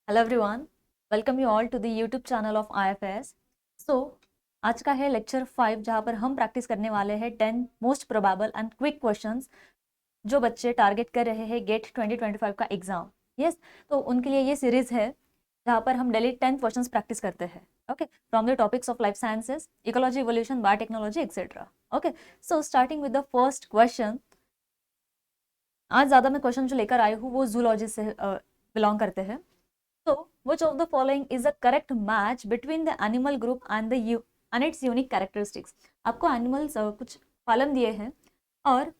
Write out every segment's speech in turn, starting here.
Hello everyone, welcome you all to the YouTube channel of IFS। So आज का है lecture 5 जहाँ पर हम प्रैक्टिस करने वाले हैं 10 most probable and quick questions जो बच्चे टारगेट कर रहे हैं गेट 2025 का एग्जाम। यस, तो उनके लिए ये सीरीज है जहाँ पर हम डेली 10 क्वेश्चंस प्रैक्टिस करते हैं। Okay, from the topics of life sciences, ecology, evolution, biotechnology etcetera. Okay, so starting with the first question. आज ज़्यादा मैं क्वेश्चन जो लेकर आई हूँ वो जूलॉजी से बिलोंग करते हैं। So, which of the following is a correct match between the animal group and its unique characteristics? आपको एनिमल्स कुछ फालम दिए हैं और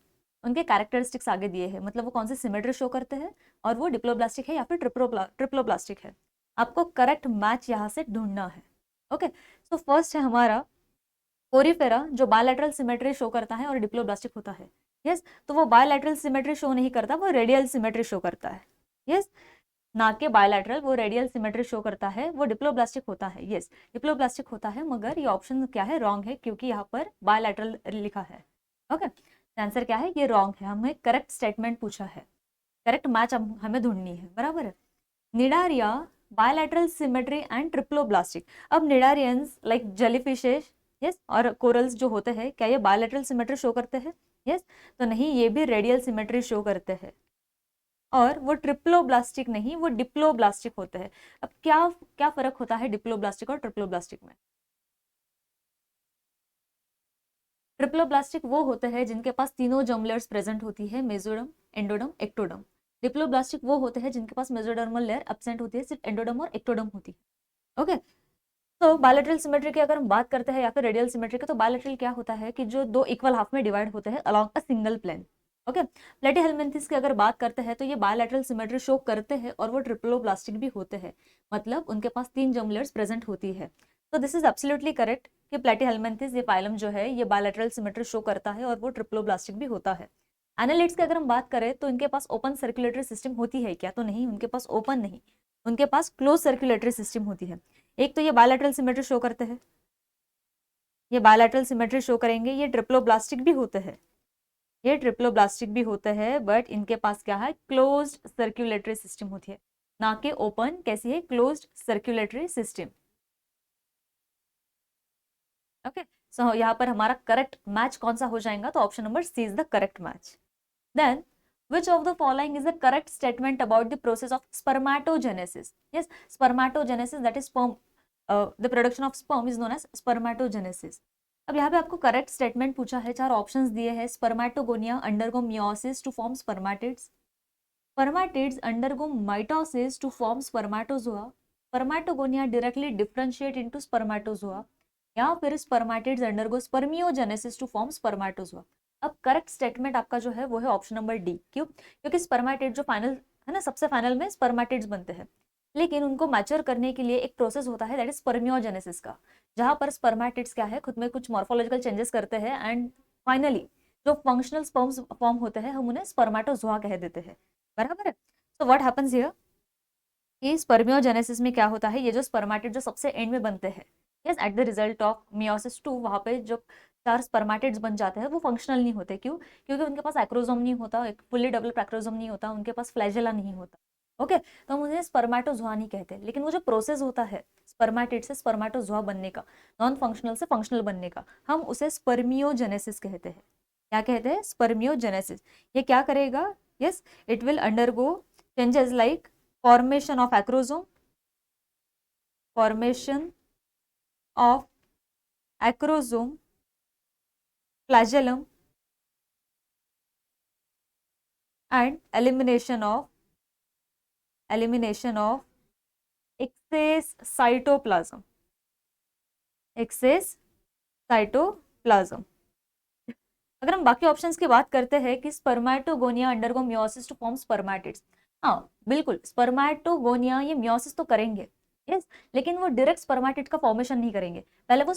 उनके कैरेक्टरिस्टिक्स आगे दिए हैं, मतलब वो कौन सी सिमेट्री शो करते हैं और वो डिप्लोब्लास्टिक है या फिर ट्रिप्लोब्लास्टिक है। आपको करेक्ट मैच यहाँ से ढूंढना है। ओके, सो फर्स्ट है हमारा कोरीफेरा जो बायलैटरल सिमेट्री शो करता है और डिप्लोब्लास्टिक होता है। यस, तो वो बायलैटरल सिमेट्री शो नहीं करता, वो रेडियल सिमेट्री शो करता है। यस, ना के बायलैटरल, वो रेडियल सिमेट्री शो करता है, वो डिप्लोब्लास्टिक होता है। यस, डिप्लोब्लास्टिक होता है, मगर ये ऑप्शन क्या है, रॉन्ग है, क्योंकि यहाँ पर बायलैटरल लिखा है। ओके, आंसर क्या है, ये रॉन्ग है। हमें करेक्ट स्टेटमेंट पूछा है, करेक्ट मैच हमें ढूंढनी है, बराबर है। Cnidaria bilateral symmetry and triploblastic. अब निडारियंस लाइक जेलीफिशेस, यस, और कोरल्स जो होते हैं, क्या ये बायलैटरल सिमेट्री शो करते हैं? यस, तो नहीं, ये भी रेडियल सिमेट्री शो करते हैं और वो ट्रिप्लोब्लास्टिक नहीं, वो डिप्लोब्लास्टिक होते हैं। अब क्या क्या फर्क होता है डिप्लोब्लास्टिक और ट्रिप्लोब्लास्टिक में? ट्रिप्लोब्लास्टिक वो होते हैं जिनके पास तीनों जर्म लेयर्स प्रेजेंट होती है, मेसोडर्म, एंडोडर्म, एक्टोडर्म। डिप्लोब्लास्टिक वो होते हैं जिनके पास मेसोडर्मल लेयर एब्सेंट होती है, सिर्फ एंडोडर्म और एक्टोडर्म होती है। ओके, तो बायलैटरल सिमेट्री की अगर हम बात करते हैं या फिर रेडियल सिमेट्री की, तो बायलैटरल क्या होता है कि जो दो इक्वल हाफ में डिवाइड होते हैं along a single plane. Okay, platyhelminthes की अगर बात करते हैं तो ये बायलैटरल सिमेट्री शो करते हैं और वो ट्रिप्लोब्लास्टिक भी होते हैं, मतलब उनके पास तीन जर्म लेयर्स प्रेजेंट होती है। तो दिस इज एब्सोल्युटली करेक्ट कि प्लेटीहेल्मिन्थेस ये फाइलम जो है ये बायलैटरल सिमेट्री शो करता है और वो ट्रिप्लोब्लास्टिक भी होता है। एनालिट्स की अगर हम बात करें तो इनके पास ओपन सर्कुलेटरी सिस्टम होती है क्या? तो नहीं, उनके पास ओपन नहीं, उनके पास क्लोज सर्कुलेटरी सिस्टम होती है। एक तो ये बायलैटरल सिमेट्री शो करते हैं, ये बायलैटरल सिमेट्री शो करेंगे, ये ट्रिप्लोब्लास्टिक भी होते हैं, ये ट्रिप्लोब्लास्टिक भी होते हैं, बट इनके पास क्या है, क्लोज्ड सर्कुलेटरी सिस्टम होती है, ना कि ओपन। कैसी है? Closed circulatory system. ओके, सो यहाँ पर हमारा करेक्ट मैच कौन सा हो जाएगा? तो option number C is the correct match. Then which of the following is the correct statement about the process of spermatogenesis? Yes, spermatogenesis, that is sperm, the production of sperm is known as spermatogenesis. अब यहाँ पे आपको correct statement पूछा है, चार options दिए हैं। Spermatogonia undergo meiosis to form spermatids, spermatids undergo mitosis to form spermatozoa, spermatogonia directly differentiate into spermatozoa, या फिर spermatids undergo spermiogenesis to form spermatozoa. अब करेक्ट स्टेटमेंट आपका जो है वो है ऑप्शन नंबर डी। क्यों? क्योंकि स्पर्मेटिड जो फाइनल है ना, सबसे फाइनल में स्पर्मेटिड्स बनते हैं, लेकिन उनको मैच्योर करने के लिए एक प्रोसेस होता है, दैट इज स्पर्मियोजेनेसिस का, जहां पर स्पर्मेटिड्स क्या है, खुद में कुछ मॉर्फोलॉजिकल चेंजेस करते हैं एंड फाइनली जो फंक्शनल स्पर्म्स फॉर्म होते हैं हम उन्हें स्पर्मेटोजोआ कह देते हैं, बराबर है। सो व्हाट हैपेंस हियर कि स्पर्मियोजेनेसिस में क्या होता है, ये जो स्पर्मेटिड जो सबसे एंड में बनते हैं, yes, at the result of meiosis 2, वहां पे जो चार स्पर्मेटिड्स बन जाते हैं वो फंक्शनल नहीं होते। क्यों? क्योंकि उनके पास एक्रोजोम नहीं होता, एक फुल्ली डेवलप्ड एक्रोजोम नहीं होता, उनके पास फ्लैजेला नहीं होता। ओके, तो हम उन्हें स्पर्मेटोजोआ नहीं कहते, लेकिन वो जो प्रोसेस होता है स्पर्मेटिड से स्पर्मेटोजोआ बनने का, नॉन फंक्शनल से फंक्शनल बनने का, हम उसे स्पर्मियोजेनेसिस कहते हैं। क्या कहते हैं? स्पर्मियोजेनेसिस। ये क्या करेगा? Yes, it will undergo changes like formation of acrosome, formation of acrosome, flagellum, and elimination of excess cytoplasm, excess cytoplasm। अगर हम बाकी ऑप्शंस की बात करते हैं कि spermatogonia undergo meiosis to form spermatids, हाँ बिल्कुल, स्पर्मेटोगोनिया ये मियोसिस तो करेंगे, यस, लेकिन वो डायरेक्ट स्पर्मेटिड का फॉर्मेशन नहीं करेंगे। पहले वो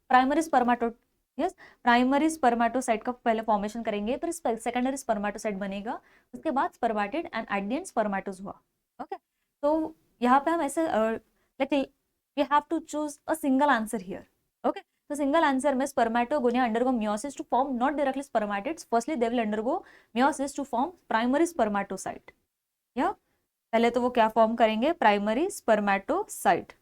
प्राइमरी स्पर्मेटो, यस, प्राइमरी स्पर्मेटोसाइट का पहले फॉर्मेशन करेंगे, फिर सेकेंडरी स्पर्मेटोसाइट बनेगा, उसके बाद spermatid and at the end spermatozoa. Okay, तो यहाँ पे हम ऐसे like we have to choose a single answer here. Okay, तो सिंगल आंसर में spermatogonia undergo meiosis to form not directly spermatids, firstly they will undergo meiosis to form primary spermatocyte. या पहले तो वो क्या फॉर्म करेंगे, प्राइमरी स्पर्मेटोसाइट।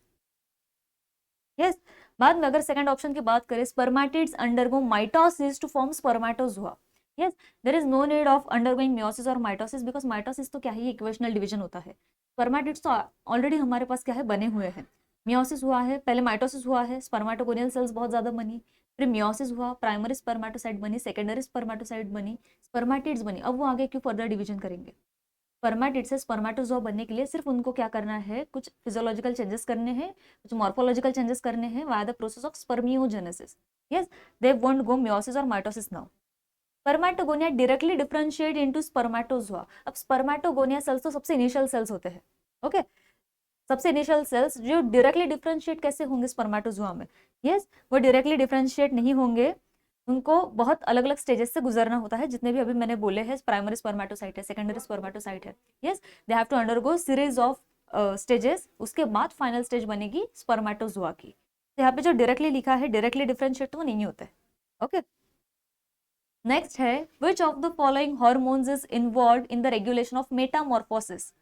यस, बाद में अगर सेकंड ऑप्शन की बात करें, spermatids undergo mitosis to form spermatozoa. Yes, there is no need of undergoing meiosis और माइटोसिस, बिकॉज माइटोसिस तो क्या है, इक्वेशनल डिवीजन होता है। स्पर्मेटिड्स तो ऑलरेडी हमारे पास क्या है, बने हुए हैं। मियोसिस हुआ है, पहले माइटोसिस हुआ है, स्पर्मेटोगोनियल सेल्स बहुत ज्यादा बनी, फिर मियोसिस हुआ, प्राइमरी स्पर्मेटोसाइट बनी, सेकेंडरी स्पर्मेटोसाइट बनी, स्पर्मेटिड्स बनी। अब वो आगे क्यों फर्दर डिवीजन करेंगे। स्पर्मेटिड से स्पर्मेटोजोआ बनने के लिए सिर्फ उनको क्या करना है, कुछ फिजियोलॉजिकल चेंजेस करने हैं, कुछ मॉर्फोलॉजिकल चेंजेस करने हैं via the process of spermiogenesis. Yes, they won't go meiosis और mitosis now. Spermatogonia directly differentiate into spermatozoa. अब स्पर्मेटोगोनिया सेल्स तो सबसे इनिशियल सेल्स होते हैं। ओके, सबसे इनिशियल सेल्स जो डायरेक्टली डिफरेंशिएट कैसे होंगे स्पर्मेटोजोआ में। यस, वो डायरेक्टली डिफरेंशिएट नहीं होंगे, उनको बहुत अलग अलग स्टेजेस से गुजरना होता है, जितने भी अभी मैंने बोले हैं, प्राइमरी स्पर्मेटोसाइट है, सेकेंडरी स्पर्मेटोसाइट है। Yes, they have to undergo series of stages, उसके बाद फाइनल स्टेज बनेगी स्पर्मेटोजोआ की। तो यहाँ पे जो डायरेक्टली लिखा है, डायरेक्टली डिफरेंशिएट तो नहीं होता है। ओके, नेक्स्ट है, which of the following hormones is involve in the regulation of Metamorphosis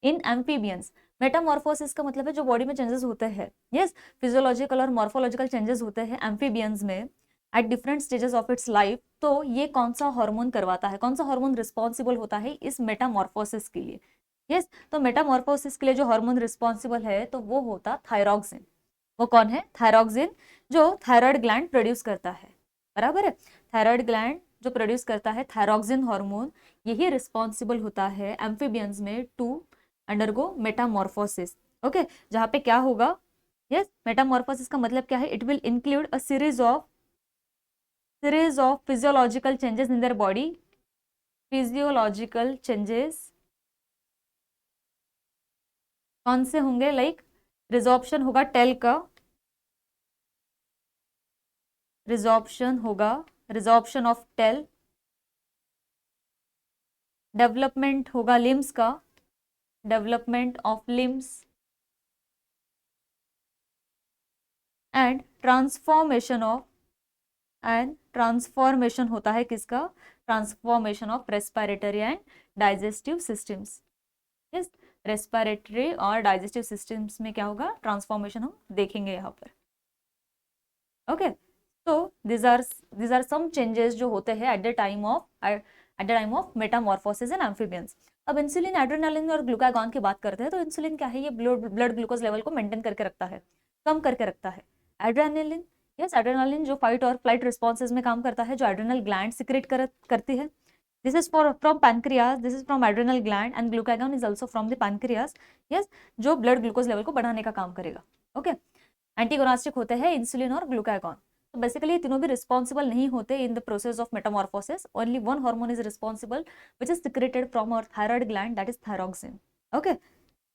in amphibians. Metamorphosis का मतलब है जो बॉडी में चेंजेस होते हैं। यस, फिजियोलॉजिकल और मॉर्फोलॉजिकल चेंजेस होते हैं एम्फीबियंस में at different stages of its life. तो ये कौन सा हार्मोन करवाता है, कौन सा हार्मोन रिस्पॉन्सिबल होता है इस मेटामॉर्फोसिस के लिए। यस, तो मेटामॉर्फोसिस के लिए जो हार्मोन रिस्पॉन्सिबल है तो वो होता थायरॉक्सिन। वो कौन है, थायरॉक्सिन, जो थायराइड ग्लैंड प्रोड्यूस करता है। बराबर है, थायराइड ग्लैंड जो प्रोड्यूस करता है थायरॉक्सिन हार्मोन, यही रिस्पॉन्सिबल होता है एम्फीबियंस में टू अंडरगो मेटामॉर्फोसिस। ओके, जहाँ पे क्या होगा, यस, मेटामॉर्फोसिस का मतलब क्या है, it will include a series of physiological changes in their body, physiological changes कौन से होंगे, लाइक रिजॉर्प्शन होगा टेल का, रिजॉर्प्शन होगा, रिजॉर्प्शन ऑफ टेल, डेवलपमेंट होगा लिम्स का, development of limbs, and transformation होता है किसका, transformation of respiratory and digestive systems. Yes, respiratory और डाइजेस्टिव सिस्टम्स में क्या होगा, ट्रांसफॉर्मेशन हम देखेंगे यहाँ पर। ओके, तो दिस आर सम चेंजेस जो होते हैं at the time of Metamorphosis in amphibians. अब इंसुलिन, एड्रेनालिन और ग्लूकागॉन की बात करते हैं, तो इंसुलिन क्या है, ये ब्लड ग्लूकोज लेवल को मेंटेन करके रखता है, कम करके रखता है। एड्रेनालिन, यस, एड्रेनालिन जो फाइट और फ्लाइट रिस्पॉन्सेज में काम करता है, जो एड्रेनल ग्लैंड सिक्रेट करती है। This is from pancreas, this is from adrenal gland and glucagon is also from the pancreas. Yes, जो ब्लड ग्लूकोज लेवल को बढ़ाने का काम करेगा। ओके, एंटीगोनास्टिक होते हैं इंसुलिन और ग्लूकागॉन। तो बेसिकली ये तीनों भी रिस्पॉन्सिबल नहीं होते in the process of metamorphosis, only one hormone is responsible which is secreted from our thyroid gland, that is thyroxine. Okay,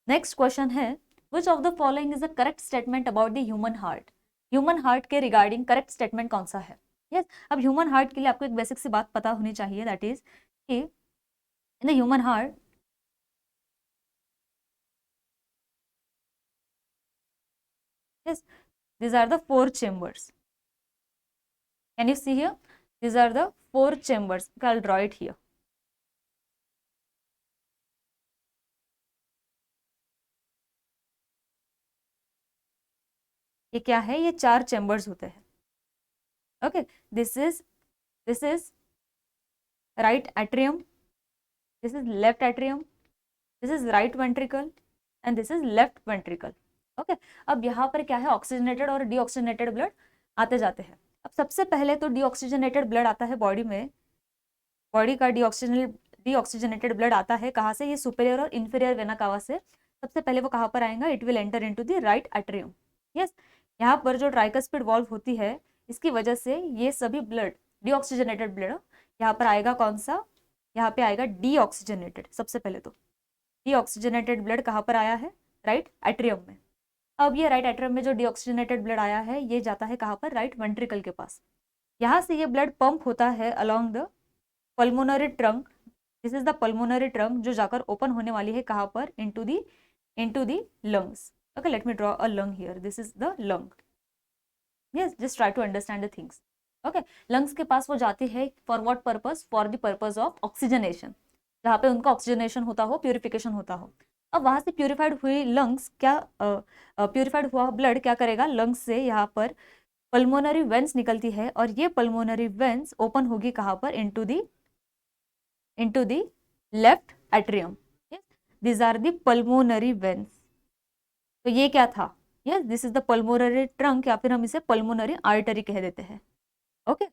next question है, which of the following is the correct statement about the human heart. Human heart के regarding correct statement कौन सा है। Yes, अब human heart के लिए आपको एक बेसिक सी बात पता होनी चाहिए, दैट इज कि in the human heart, yes, these are the four chambers. Can you see here, these are the four chambers. I'll draw it here. ये क्या है, ये चार चैम्बर्स होते हैं। Okay, this is right atrium, this is left atrium, this is right ventricle and this is left ventricle. Okay, अब यहाँ पर क्या है, ऑक्सीजनेटेड और डीऑक्सीजनेटेड ब्लड आते जाते हैं। अब सबसे पहले तो डीऑक्सीजनेटेड ब्लड आता है बॉडी में, बॉडी का डीऑक्सीजनेटेड ब्लड आता है कहाँ से, ये सुपेरियर और इंफीरियर वेना कावा से। सबसे पहले वो कहाँ पर आएगा, it will enter into the right atrium. Yes, यहाँ पर जो ट्राइकस्पिड वॉल्व होती है, इसकी वजह से ये सभी ब्लड, डीऑक्सीजनेटेड ब्लड यहाँ पर आएगा, कौन सा, यहाँ पे आएगा डीऑक्सीजनेटेड। सबसे पहले तो डीऑक्सीजनेटेड ब्लड कहाँ पर आया है, राइट एट्रियम में। अब ये राइट एट्रियम में जो डीऑक्सीजनेटेड ब्लड आया है, ये जाता है कहाँ पर, राइट वेंट्रिकल के पास। यहाँ से ये ब्लड पंप होता है along the pulmonary trunk, this is the pulmonary trunk, जो जाकर ओपन होने वाली है कहाँ पर, into the lungs. Okay, let me draw a lung here. This is the lung. Yes, just try to understand the things. Okay, lungs के पास वो जाती है for what purpose? For the purpose of oxygenation. जहाँ पे उनका oxygenation होता हो, purification होता हो। अब वहां से प्यूरिफाइड हुई लंग्स क्या प्यूरिफाइड हुआ ब्लड क्या करेगा, लंग्स से यहाँ पर पल्मोनरी वेंस निकलती है और ये पल्मोनरी वेंस ओपन होगी कहाँ पर, into the left atrium. This are the pulmonary veins. तो ये क्या था, yes this is the pulmonary trunk, या फिर हम इसे पल्मोनरी आर्टरी कह देते हैं। ओके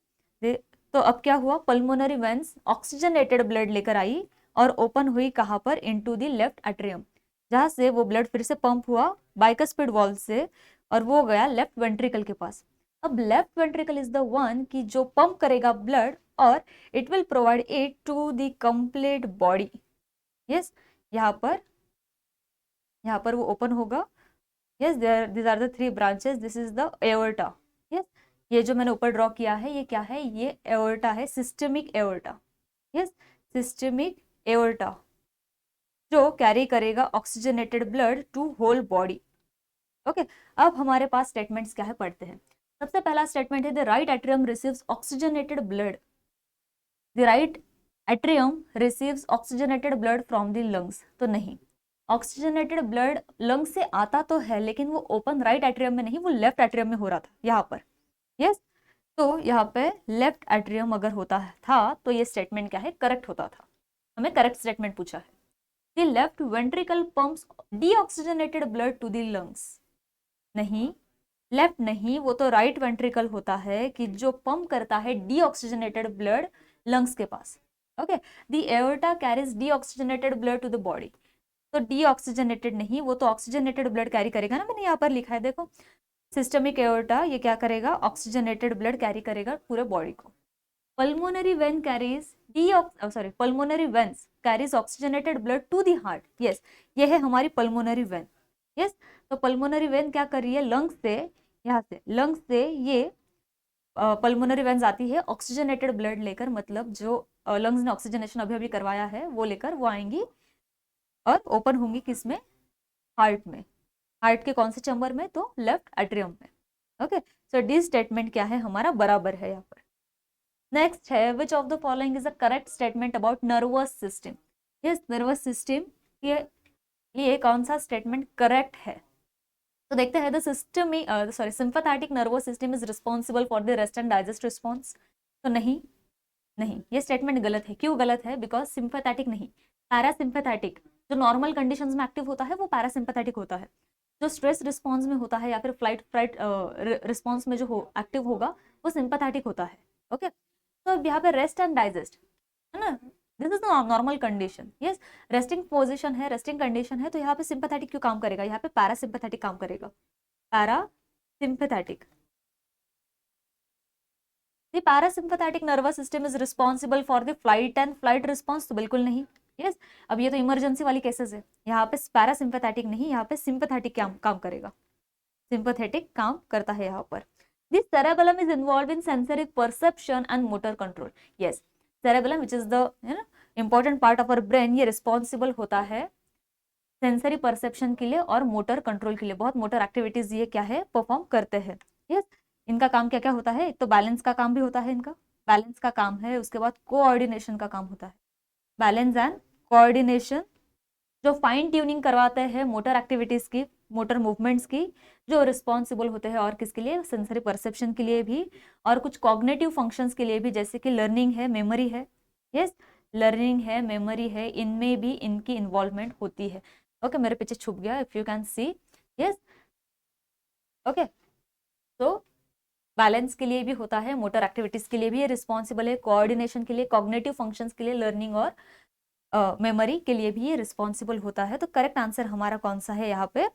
तो अब क्या हुआ, पल्मोनरी वेंस ऑक्सीजनेटेड ब्लड लेकर आई और ओपन हुई कहाँ पर, इनटू द लेफ्ट एट्रियम, जहां से वो ब्लड फिर से पंप हुआ बाइकस्पिड वॉल्व से और वो गया लेफ्ट वेंट्रिकल के पास। अब left ventricle is the one की जो पंप करेगा ब्लड और it will provide it to the complete body. Yes यहाँ पर वो ओपन होगा। Yes these are the three branches, this is the aorta। Yes ये जो मैंने ऊपर ड्रॉ किया है ये क्या है, ये एओर्टा है, systemic aorta. Yes systemic aorta जो कैरी करेगा oxygenated blood to whole body. Okay अब हमारे पास स्टेटमेंट्स क्या है पढ़ते हैं। सबसे पहला स्टेटमेंट है the right atrium receives oxygenated blood, the right atrium receives oxygenated blood from the lungs. तो नहीं, ऑक्सीजनेटेड ब्लड लंग से आता तो है लेकिन वो ओपन राइट एट्रियम में नहीं, वो लेफ्ट एट्रियम में हो रहा था यहाँ पर। यस तो यहाँ पे लेफ्ट एट्रियम अगर होता था तो ये स्टेटमेंट क्या है, करेक्ट होता था। हमें करेक्ट स्टेटमेंट पूछा है। The left ventricle pumps deoxygenated blood to the lungs. नहीं, लेफ्ट नहीं, वो तो राइट वेंट्रिकल होता है कि जो पंप करता है डीऑक्सीजनेटेड ब्लड लंग्स के पास। Okay the aorta carries deoxygenated blood to the body. तो डीऑक्सीजनेटेड नहीं, वो तो ऑक्सीजनेटेड ब्लड कैरी करेगा ना, मैंने यहाँ पर लिखा है देखो, सिस्टमिक एओर्टा ये क्या करेगा, ऑक्सीजनेटेड ब्लड कैरी करेगा पूरे बॉडी को। Pulmonary vein carries pulmonary veins carries oxygenated blood to the heart. Yes ये है हमारी पल्मोनरी वेन। यस तो पल्मोनरी वेन क्या कर रही है, लंग्स से, यहाँ से लंग्स से ये पल्मोनरी वेन्स आती है ऑक्सीजनेटेड ब्लड लेकर, मतलब जो लंग्स ने ऑक्सीजनेशन अभी अभी करवाया है वो लेकर वो आएंगी और ओपन होंगी किसमें, हार्ट में। हार्ट के कौन से चैम्बर में, तो लेफ्ट एट्रियम में। ओके सो डी स्टेटमेंट क्या है हमारा, बराबर है यहाँ पर। नेक्स्ट है which of the following is a correct statement about nervous system. Yes nervous system के लिए कौन सा स्टेटमेंट करेक्ट है, तो देखते हैं। The system sympathetic nervous system is responsible for the rest and digest response. तो नहीं, ये स्टेटमेंट गलत है। क्यों गलत है, बिकॉज सिंपैथेटिक नहीं, पैरासिम्पैथेटिक जो नॉर्मल कंडीशंस में एक्टिव होता है वो पैरासिम्पैथेटिक होता है, जो स्ट्रेस रिस्पॉन्स में होता है या फिर फ्लाइट रिस्पॉन्स में जो एक्टिव होगा वो सिंपैथेटिक होता है। ओके तो अब यहाँ पे रेस्ट एंड डाइजेस्ट है ना, this is normal condition. Yes resting position है, रेस्टिंग कंडीशन है, तो यहाँ पे सिंपैथेटिक क्यों काम करेगा, यहाँ पे पैरासिम्पैथेटिक काम करेगा, parasympathetic. The parasympathetic nervous system is responsible for the flight and flight response। तो बिल्कुल नहीं। यस अब ये तो इमरजेंसी वाली केसेस है, यहाँ पे पैरासिम्पैथेटिक नहीं, यहाँ पे सिंपैथेटिक काम करेगा, सिंपैथेटिक काम करता है यहाँ पर। This cerebellum is involved in sensory perception and motor control। yes cerebellum which is the important part of our brain, ये responsible होता है सेंसरी परसेप्शन के लिए और मोटर कंट्रोल के लिए, बहुत मोटर एक्टिविटीज ये क्या है परफॉर्म करते हैं। यस इनका काम क्या क्या होता है, एक तो बैलेंस का काम भी होता है, इनका बैलेंस का काम है, उसके बाद कोऑर्डिनेशन का काम होता है, बैलेंस एंड कोऑर्डिनेशन, जो फाइन ट्यूनिंग करवाते हैं मोटर एक्टिविटीज की, मोटर मूवमेंट्स की, जो रिस्पॉन्सिबल होते हैं और किसके लिए, सेंसरी परसेप्शन के लिए भी और कुछ कॉग्निटिव फंक्शंस के लिए भी, जैसे कि लर्निंग है, मेमोरी है। यस लर्निंग है, मेमोरी है, इनमें भी इनकी इन्वॉल्वमेंट होती है। ओके मेरे पीछे छुप गया, if you can C. Yes okay तो बैलेंस के लिए भी होता है, मोटर एक्टिविटीज के लिए भी ये रिस्पॉन्सिबल है, कोऑर्डिनेशन के लिए, कॉग्निटिव फंक्शंस के लिए, लर्निंग और मेमोरी के लिए भी ये रिस्पॉन्सिबल होता है। तो करेक्ट आंसर हमारा कौन सा है यहाँ पे,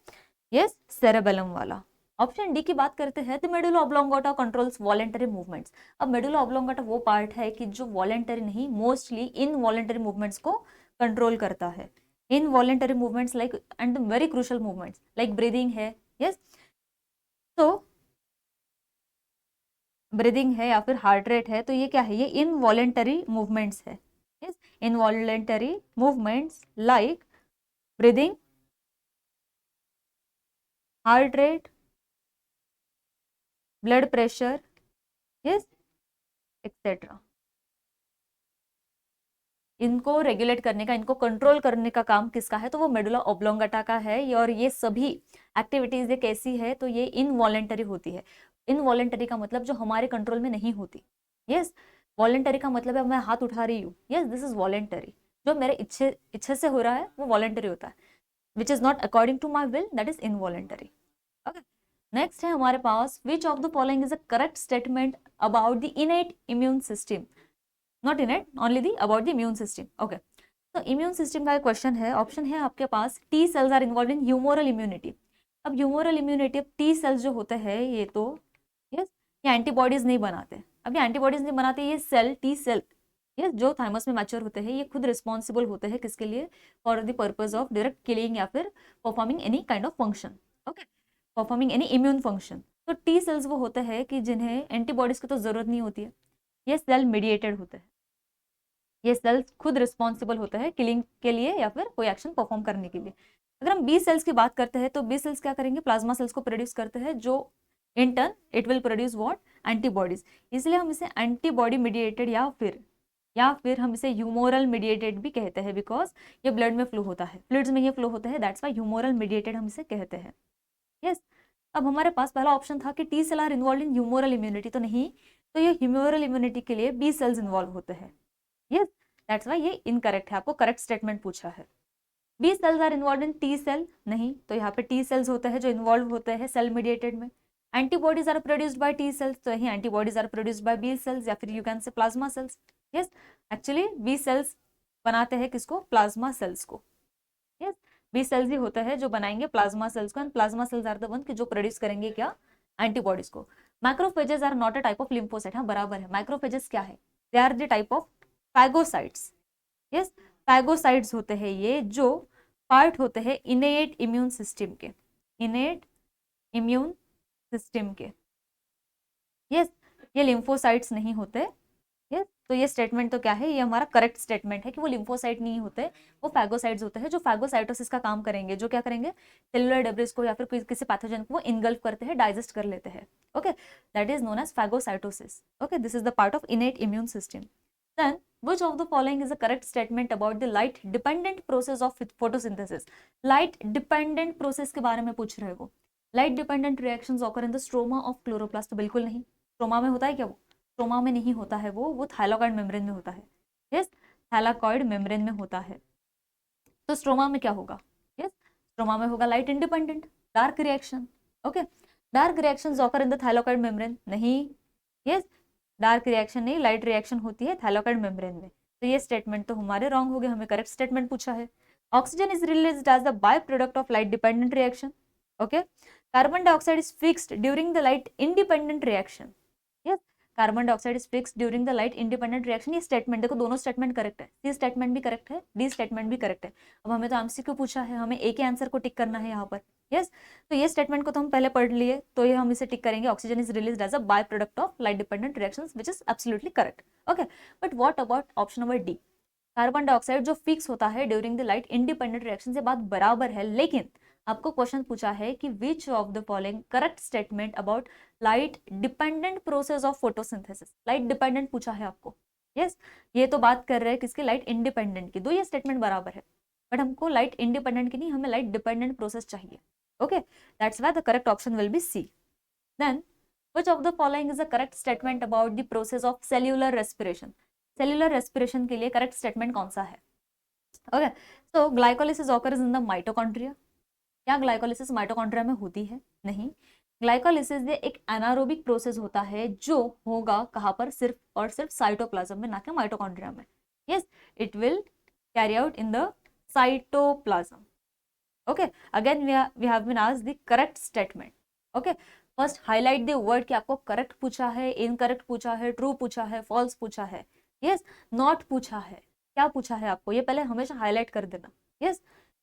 यस सेरेबेलम वाला। ऑप्शन डी की बात करते हैं, तो medulla oblongata controls voluntary movements. अब मेडुला ऑब्लोंगेटा वो पार्ट है कि जो वॉलेंटरी नहीं, मोस्टली इनवॉलेंटरी मूवमेंट्स को कंट्रोल करता है। Involuntary movements like and very crucial movements like breathing है। यस तो ब्रीदिंग है या फिर हार्ट रेट है, तो ये क्या है, ये इनवॉलेंटरी मूवमेंट्स है। Yes involuntary movements like breathing, heart rate, blood pressure, yes etcetera. इनको रेगुलेट करने का, इनको कंट्रोल करने का काम किसका है, तो वो मेडुला ऑब्लोंगेटा का है। और ये सभी एक्टिविटीज ये कैसी है, तो ये इनवॉलेंटरी होती है। इनवॉलेंटरी का मतलब जो हमारे कंट्रोल में नहीं होती। यस, वॉलेंटरी का मतलब है मैं हाथ उठा रही हूँ, यस दिस इज वॉलेंटरी। जो मेरे इच्छे से हो रहा है वो वॉलेंटरी होता है। Which is not according to my will, that is involuntary. Okay, next है हमारे पास, which of the following is a correct statement about the innate immune system, not innate, only the about the immune system. Okay, तो immune system का question है, option है आपके पास, T cells are involve in humoral immunity. अब humoral immunity, T cells जो होते हैं ये तो यस, ये एंटीबॉडीज नहीं बनाते। अब ये एंटीबॉडीज नहीं बनाते, ये सेल, टी सेल ये जो थाइमस में मैच्योर होते हैं, ये खुद रिस्पॉन्सिबल होते हैं किसके लिए, for the purpose of direct killing या फिर performing any kind of function. Okay, performing any immune function. तो टी सेल्स वो होते हैं कि जिन्हें एंटीबॉडीज की तो जरूरत नहीं होती है, ये सेल मीडिएटेड होते हैं, ये सेल्स खुद रिस्पॉन्सिबल होते हैं किलिंग के लिए या फिर कोई एक्शन परफॉर्म करने के लिए। अगर हम बी सेल्स की बात करते हैं तो बी सेल्स क्या करेंगे, प्लाज्मा सेल्स को प्रोड्यूस करते हैं, जो in turn it will produce what, antibodies. इसलिए हम इसे एंटीबॉडी मीडिएटेड या फिर हम इसे ह्यूमोरल मीडिएटेड भी कहते हैं, बिकॉज ये ब्लड में फ्लो होता है, फ्लूइड्स में ये फ्लो होता है, दैट्स वाई ह्यूमोरल मीडिएटेड हम इसे कहते हैं। यस, अब हमारे पास पहला ऑप्शन था कि T cell are involve in humoral immunity, तो नहीं, तो ये ह्यूमोरल इम्यूनिटी के लिए बी सेल्स इन्वॉल्व होते हैं। यस, दैट्स वाई ये इनकरेक्ट है, आपको करेक्ट स्टेटमेंट पूछा है। B cells are involve in T cell, नहीं, तो यहाँ पे टी सेल्स होते हैं जो इन्वॉल्व होते हैं सेल मीडिएटेड में। Antibodies are produced by T cells, तो यही antibodies are produced by B cells या फिर you can say plasma cells. Yes, actually B cells बनाते हैं किसको, प्लाज्मा सेल्स को। यस, बी सेल्स ही होते हैं जो बनाएंगे प्लाज्मा सेल्स को, and plasma cells are the one कि जो प्रोड्यूस करेंगे क्या, एंटीबॉडीज को। Macrophages are not a type of lymphocyte, हाँ बराबर है, मैक्रोफेजेस क्या है, they are the type of phagocytes. Yes, phagocytes होते हैं ये, जो पार्ट होते हैं इनेट इम्यून सिस्टम के, इनेट इम्यून सिस्टम के। यस, ये लिम्फोसाइट्स नहीं होते। यस, तो ये स्टेटमेंट तो क्या है, ये हमारा करेक्ट स्टेटमेंट है कि वो लिम्फोसाइट नहीं होते, वो फैगोसाइट्स होते हैं जो फैगोसाइटोसिस का काम करेंगे, जो क्या करेंगे, सेलुलर डेब्रिस को या फिर किसी पैथोजन को वो इनगल्फ करते हैं, डाइजेस्ट कर लेते हैं। Okay, that is known as phagocytosis. Okay, this is the part of innate immune system. Then which of the following is a correct statement about the light dependent process of photosynthesis? light dependent process के बारे में पूछ रहे हो। light dependent reactions occur in the stroma of chloroplast, तो बिल्कुल नहीं, stroma में होता है क्या, वो स्ट्रोमा में नहीं होता है, वो थाइलाकॉइड मेम्ब्रेन में होता है। यस, थाइलाकॉइड मेम्ब्रेन में होता है। तो स्ट्रोमा में क्या होगा, यस, स्ट्रोमा में होगा light independent dark reaction. Okay, dark reactions occur in the thylakoid membrane, नहीं, यस, डार्क रिएक्शन नहीं, लाइट रिएक्शन होती है थाइलाकॉइड मेम्ब्रेन में। तो ये स्टेटमेंट तो हमारे रॉन्ग हो गए, हमें करेक्ट स्टेटमेंट पूछा है। Oxygen is released as the by product of light dependent reaction. Okay, carbon dioxide is fixed during the light independent reaction. Yes, carbon dioxide is fixed during the light independent reaction. ये statement देखो, दोनों statement correct है, C statement भी correct है, D statement भी correct है। अब हमें तो एमसीक्यू पूछा है, हमें एक ही आंसर को टिक करना है यहाँ पर। यस, तो ये स्टेटमेंट को तो हम पहले पढ़ लिए, तो ये हम इसे टिक करेंगे, oxygen is released as a by product of light dependent reactions, which is absolutely correct. Okay, but what about option number D, carbon dioxide जो फिक्स होता है during the light independent reaction, से बात बराबर है, लेकिन आपको क्वेश्चन पूछा है कि विच of the following correct statement about light dependent process of photosynthesis, light dependent पूछा है आपको। यस, ये तो बात कर रहे हैं किसकी, लाइट इंडिपेंडेंट की, दो ये स्टेटमेंट बराबर है, बट हमको लाइट इंडिपेंडेंट की नहीं, हमें लाइट डिपेंडेंट प्रोसेस चाहिए। Okay, that's why the correct option will be C. Then which of the following is a correct statement about the process of cellular respiration? Cellular respiration के लिए correct statement कौन सा है? Okay, so glycolysis occurs in the mitochondria. क्या glycolysis mitochondria में होती है? नहीं, ग्लाइकोलिसिस ये एक एनारोबिक प्रोसेस होता है जो होगा कहाँ पर, सिर्फ और सिर्फ साइटोप्लाज्म में, ना कि माइटोकॉन्ड्रिया में। Yes, it will carry out in the cytoplasm. Okay, again we have been asked the correct statement. Okay, first highlight the word कि आपको करेक्ट पूछा है, इनकरेक्ट पूछा है, ट्रू पूछा है, फॉल्स पूछा है, यस, नॉट पूछा है, क्या पूछा है आपको, ये पहले हमेशा हाईलाइट कर देना। यस,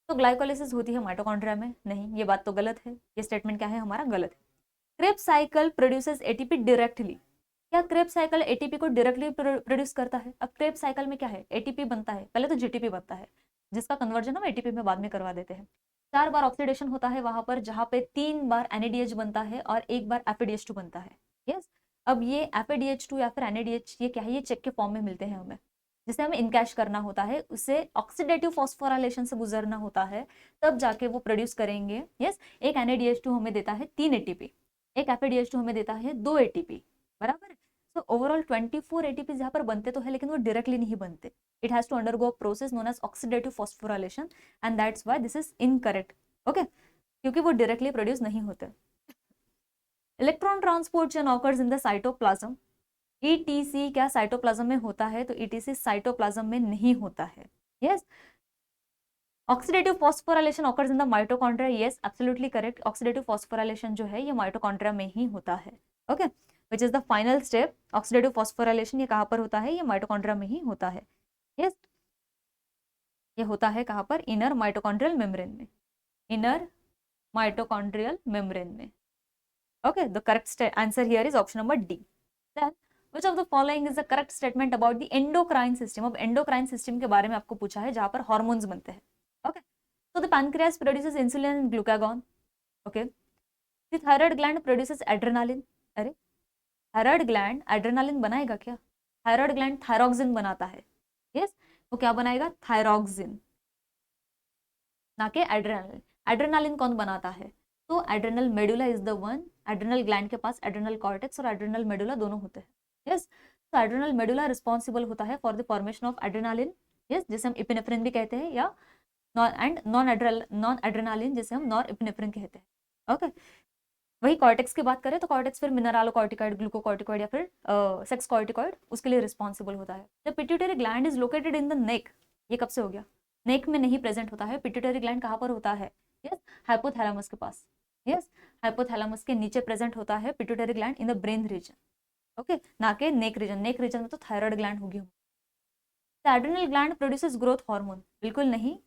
तो ग्लाइकोलिसिस होती है माइटोकॉन्ड्रिया में, नहीं, ये बात तो गलत है, ये स्टेटमेंट क्या है हमारा, गलत है। Krebs cycle produces ATP directly. क्या क्रेब्स साइकिल एटीपी को डायरेक्टली प्रोड्यूस करता है? अब क्रेब्स साइकिल में क्या है, एटीपी बनता है, पहले तो जीटीपी बनता है, जिसका कन्वर्जन हम एटीपी में बाद में करवा देते हैं। 4 बार ऑक्सीडेशन होता है वहां पर, जहां पे 3 बार NADH बनता है और 1 बार FADH2 बनता है। यस, अब ये FADH2 या फिर NADH ये क्या है, ये चेक के फॉर्म में मिलते हैं हमें। जिसे हमें इनकैश करना होता है, उसे ऑक्सीडेटिव फॉस्फोराइलेशन से गुजरना होता है, तब जाके वो प्रोड्यूस करेंगे। यस, एक NADH2 हमें देता है 3 ATP, एक FADH2 हमें देता है 2 ATP, बराबर। तो ओवरऑल 24 ATP यहाँ पर बनते तो है, लेकिन वो डायरेक्टली नहीं बनते। It has to undergo a process known as oxidative phosphorylation and that's why this is incorrect. Okay, क्योंकि वो डायरेक्टली प्रोड्यूस नहीं होते। Electron transport occurs in the cytoplasm. ETC क्या साइटोप्लाज्म में होता है? तो ETC साइटोप्लाज्म में नहीं होता है। Yes, oxidative phosphorylation occurs in the mitochondria. Yes, absolutely correct. Oxidative phosphorylation जो है ये माइटोकॉन्ड्रिया में ही होता है। Okay, which is the final step. Oxidative phosphorylation ये कहाँ पर होता है? ये माइटोकॉन्ड्रिया में ही होता है। यस, ये होता है कहाँ पर? इनर माइटोकॉन्ड्रियल मेम्ब्रेन में, इनर माइटोकॉन्ड्रियल मेम्ब्रेन में। Okay, the correct answer here is option number D. Then, which of the following is the correct statement about the endocrine system? अब endocrine system के बारे में आपको पूछा है, जहां पर हॉर्मोन्स बनते हैं। Okay, so the pancreas produces insulin and glucagon. Okay, the thyroid gland produces adrenaline. अरे, थायराइड ग्लैंड एड्रेनालिन बनाएगा क्या? थायराइड ग्लैंड थायरोक्सिन बनाता है। यस, वो क्या बनाएगा? थायरोक्सिन, ना कि एड्रेनालिन। एड्रेनालिन कौन बनाता है? तो adrenal medulla is the one. Adrenal gland के पास एड्रेनल कॉर्टेक्स और एड्रेनल मेडुला दोनों होते हैं। यस, तो एड्रेनल मेडुला रिस्पॉन्सिबल होता है for the formation of adrenaline, yes, जिसे हम इपिनेफ्रिन भी कहते हैं, या नॉन एड्रेनालिन जिसे हम नॉर इपिनेफ्रिन कहते हैं। ओके, वही कॉर्टेक्स की बात करें तो कॉर्टेक्स फिर मिनरालोकॉर्टिकॉइड, ग्लूकोकॉर्टिकॉइड या फिर सेक्स कॉर्टिकॉइड उसके लिए रिस्पॉन्सिबल होता है। The pituitary gland is located in the neck. ये कब से हो गया? नेक में नहीं प्रेजेंट होता है। पिट्यूटरी ग्लैंड कहाँ पर होता है? यस, हाइपोथैलेमस के पास। यस, हाइपोथैलेमस के नीचे प्रेजेंट होता है pituitary gland in the brain region. Okay, ना कि नेक रीजन। नेक रीजन में तो थायराइड ग्लैंड होगी। The adrenal gland produces growth hormone. बिल्कुल नहीं,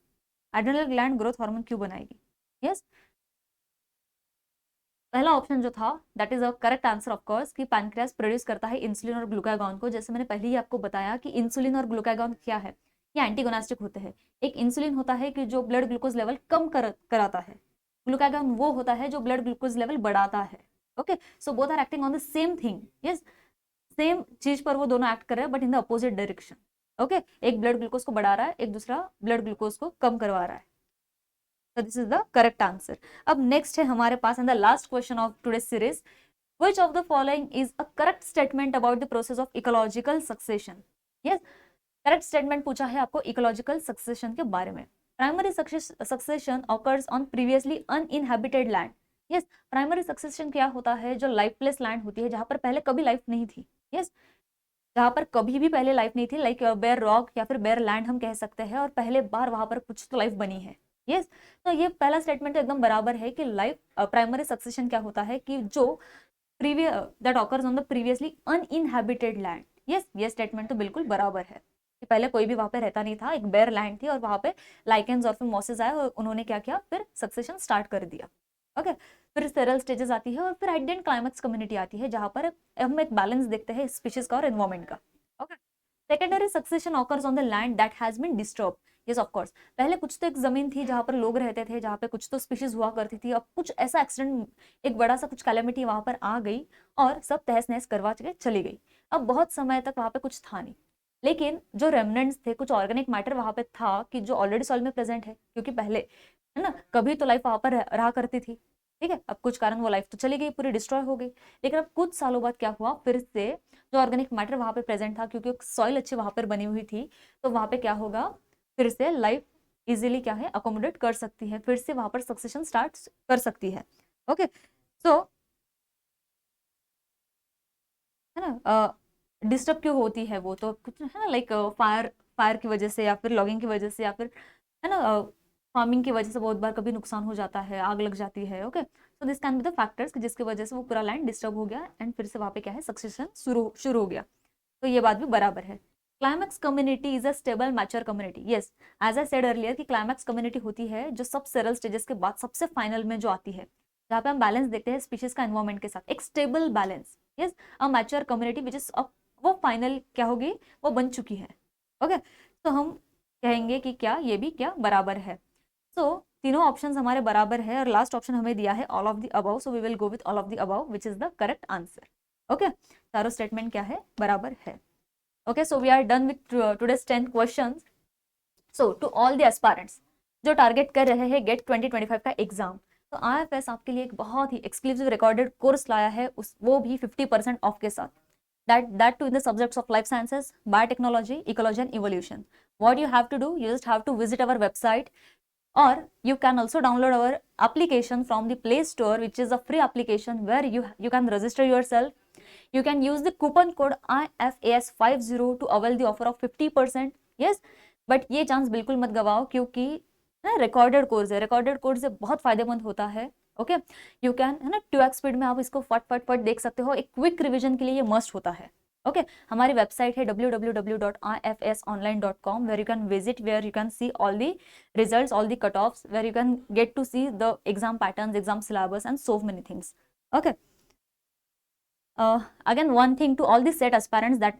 एड्रेनल ग्लैंड ग्रोथ हार्मोन क्यों बनाएगी? यस, पहला ऑप्शन जो था that is a correct answer of course, कि पैनक्रियास प्रोड्यूस करता है इंसुलिन और ग्लूकागॉन को। जैसे मैंने पहले ही आपको बताया कि इंसुलिन और ग्लूकागॉन क्या है, ये एंटीगोनास्टिक होते हैं। एक इंसुलिन होता है कि जो ब्लड ग्लूकोज लेवल कम कराता है, ग्लूकागॉन वो होता है जो ब्लड ग्लूकोज लेवल बढ़ाता है। Okay, so both are acting on the same thing. Yes, same चीज पर वो दोनों एक्ट कर रहे हैं, but in the opposite direction. Okay, एक ब्लड ग्लूकोज को बढ़ा रहा है, एक दूसरा ब्लड ग्लूकोज को कम करवा रहा है। So this is the correct answer. अब next है हमारे पास and the last question of today's series. Which of the following is a correct statement about the process of ecological succession? Yes, correct statement पूछा है आपको ecological succession के बारे में। Primary succession occurs on previously uninhabited land. Yes, primary succession क्या होता है? जो lifeless land होती है, जहाँ पर पहले कभी लाइफ नहीं थी। Yes, जहाँ पर कभी भी पहले लाइफ नहीं थी, लाइक बेयर रॉक या फिर बेयर लैंड हम कह सकते हैं, और पहले बार वहां पर कुछ तो लाइफ बनी है। यस, तो ये पहला स्टेटमेंट एकदम बराबर है कि लाइफ प्राइमरी सक्सेशन क्या होता है कि जो previous that occurs on the previously uninhabited land. Yes, ये स्टेटमेंट तो बिल्कुल बराबर है कि पहले कोई भी वहां पे रहता नहीं था, एक बेयर लैंड थी और वहां पे लाइकेंस और फिर मॉसेस आए और उन्होंने क्या किया, फिर सक्सेशन स्टार्ट कर दिया। ओके, फिर सेरल स्टेजेस आती है और फिर हाइडेंट क्लाइमेक्स कम्युनिटी आती है, जहां पर हम एक बैलेंस देखते हैं स्पीशीज का और एनवायरमेंट का। Okay, secondary succession occurs on the land that has been disturb. Yes, of course, पहले कुछ तो एक जमीन थी जहां पर लोग रहते थे, जहां पे कुछ तो स्पीशीज हुआ करती थी। अब कुछ ऐसा एक्सीडेंट, एक बड़ा सा कुछ कैलेमिटी वहां पर आ गई और सब तहस नहस करवा के चली गई। अब बहुत समय तक वहां पे कुछ था नहीं, लेकिन जो रेमनेंट्स थे, कुछ ऑर्गेनिक मैटर वहां पे था कि जो ऑलरेडी सॉइल में प्रेजेंट है, क्योंकि पहले है ना कभी तो लाइफ वहां पर रहा करती थी। ठीक है, अब कुछ कारण वो लाइफ तो चली गई, पूरी डिस्ट्रॉय हो गई, लेकिन अब कुछ सालों बाद क्या हुआ, फिर से जो ऑर्गेनिक मैटर वहां पे प्रेजेंट था, क्योंकि सॉइल अच्छी वहां पर बनी हुई थी, तो वहां पे क्या होगा, फिर से लाइफ इजीली क्या है, अकोमोडेट कर सकती है, फिर से वहां पर सक्सेशन स्टार्ट कर सकती है। ओके, सो है ना, डिस्टर्ब क्यों होती है वो तो कुछ है ना, लाइक फायर की वजह से, या फिर लॉगिंग की वजह से, या फिर है ना फार्मिंग की वजह से बहुत बार कभी नुकसान हो जाता है, आग लग जाती है। Okay, so this can be the factors जिसकी वजह से वो पूरा लैंड डिस्टर्ब हो गया एंड फिर से वहां पे क्या है, सक्सेशन शुरू हो गया। तो ये बात भी बराबर है। Climax community is a stable mature community. Yes, as I said earlier कि क्लाइमैक्स कम्युनिटी होती है जो सब सेरल स्टेजेस के बाद सबसे फाइनल में जो आती है, जहाँ पे हम बैलेंस देखते हैं स्पीशीज का एनवायरमेंट के साथ, एक stable balance. Yes, a mature community which is वो फाइनल क्या होगी, वो बन चुकी है। ओके, तो हम कहेंगे कि क्या ये भी क्या बराबर है। सो तीनों ऑप्शंस हमारे बराबर है और लास्ट ऑप्शन हमें दिया है all of the above, so we will go with all of the above which is the correct answer. Okay, चारों स्टेटमेंट क्या है, बराबर है। Okay, so we are done with today's 10 questions. So to all the aspirants जो target कर रहे हैं gate 2025 का एग्जाम, तो IFS आपके लिए एक बहुत ही एक्सक्लूसिव रिकॉर्डेड कोर्स लाया है, उस वो भी 50% ऑफ के साथ, that too in the subjects of life sciences, biotechnology, ecology and evolution. What you have to do, you just have to visit our website, or you can also download our application from the Play Store, which is a free application where you can register yourself. You can use the coupon code IFAS50 to avail the offer of 50%. Yes, but ये chance बिल्कुल मत गवाओ, क्योंकि recorded course है, recorded course से बहुत फायदेमंद होता है. ओके, यू कैन, है ना, 2x स्पीड में आप इसको फट फट फट देख सकते हो. एक क्विक रिवीजन के लिए ये मस्ट होता है. ओके, हमारी वेबसाइट है www.ifsonline.com, where you can visit, where you can see all the results, all the cut offs, where you can get to see the exam patterns, exam syllabus and so many things. Okay, again one thing to all the set aspirants, that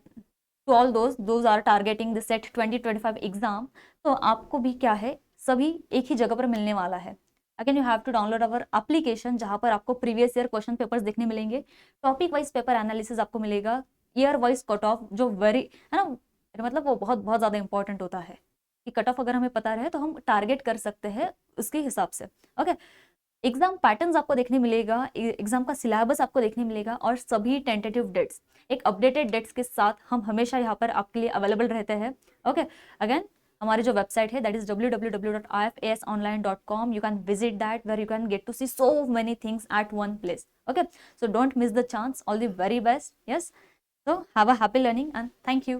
to all those are targeting the set 2025 exam, तो आपको भी क्या है, सभी एक ही जगह पर मिलने वाला है. Again you have to download our application, जहां पर आपको प्रीवियस ईयर क्वेश्चन पेपर्स देखने मिलेंगे, टॉपिक वाइज पेपर एनालिसिस आपको मिलेगा, ईयर वाइज कट ऑफ, जो वेरी, है ना, मतलब वो बहुत बहुत ज़्यादा इंपॉर्टेंट होता है कि कट ऑफ अगर हमें पता रहे तो हम टारगेट कर सकते हैं उसके हिसाब से. ओके, एग्जाम पैटर्न्स आपको देखने मिलेगा, एग्जाम का सिलेबस आपको देखने मिलेगा, और सभी टेंटेटिव डेट्स एक अपडेटेड डेट्स के साथ हम हमेशा यहाँ पर आपके लिए अवेलेबल रहते हैं. ओके, अगेन हमारी जो वेबसाइट है, that is www.ifasonline.com. You can visit that, where you can get to see so many things at one place. Okay, so don't miss the chance. All the very best. Yes, so have a happy learning and thank you.